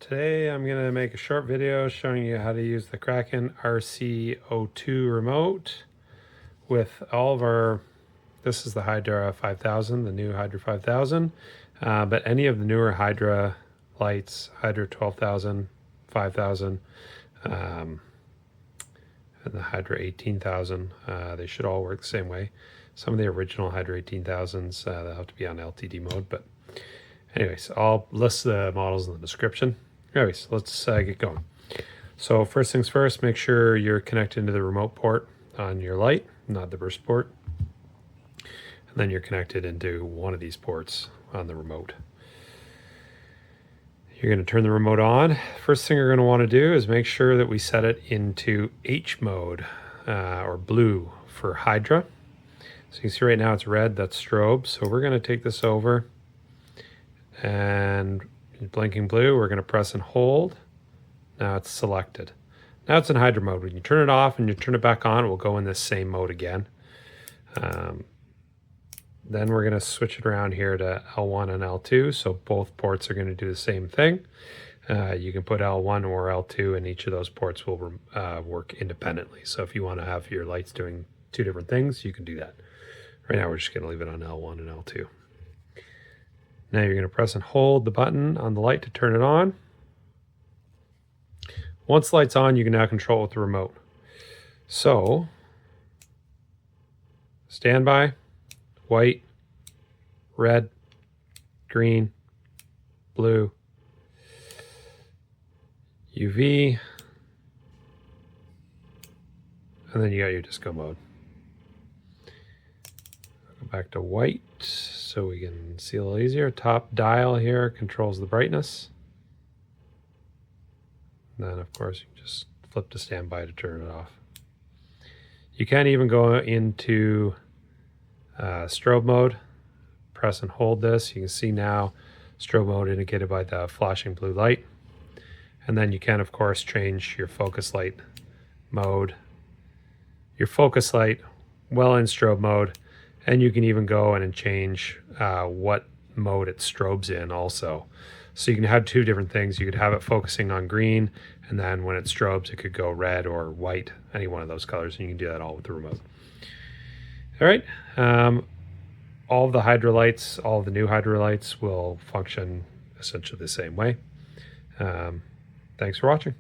Today I'm going to make a short video showing you how to use the Kraken RC02 remote with all of our, this is the Hydra 5000, the new Hydra 5000, but any of the newer Hydra lights, Hydra 12,000, 5000, and the Hydra 18,000, they should all work the same way. Some of the original Hydra 18,000s, they'll have to be on LTD mode, but anyways, I'll list the models in the description. Anyways, let's get going. So first things first, make sure you're connected to the remote port on your light, not the burst port. And then you're connected into one of these ports on the remote. You're going to turn the remote on. First thing you're going to want to do is make sure that we set it into H mode, or blue for Hydra. So you can see right now it's red, that's strobe. So we're going to take this over and blinking blue, we're going to press and hold. Now it's selected. Now it's in Hydra mode. When you turn it off and you turn it back on, it will go in this same mode again. Then we're going to switch it around here to L1 and L2, so both ports are going to do the same thing. You can put L1 or L2 and each of those ports will work independently. So if you want to have your lights doing two different things, you can do that. Right now we're just going to leave it on L1 and L2. Now you're going to press and hold the button on the light to turn it on. Once the light's on, you can now control it with the remote. So, standby, white, red, green, blue, UV, and then you got your disco mode. Go back to white so we can see a little easier. Top dial here controls the brightness. And then of course you can just flip to standby to turn it off. You can even go into strobe mode. Press and hold this. You can see now strobe mode indicated by the flashing blue light. And then you can of course change your focus light mode. Your focus light well in strobe mode. And you can even go in and change what mode it strobes in also. So you can have two different things. You could have it focusing on green, and then when it strobes, it could go red or white, any one of those colors, and you can do that all with the remote. All right. All of the Hydra lights, all of the new Hydra lights will function essentially the same way. Thanks for watching.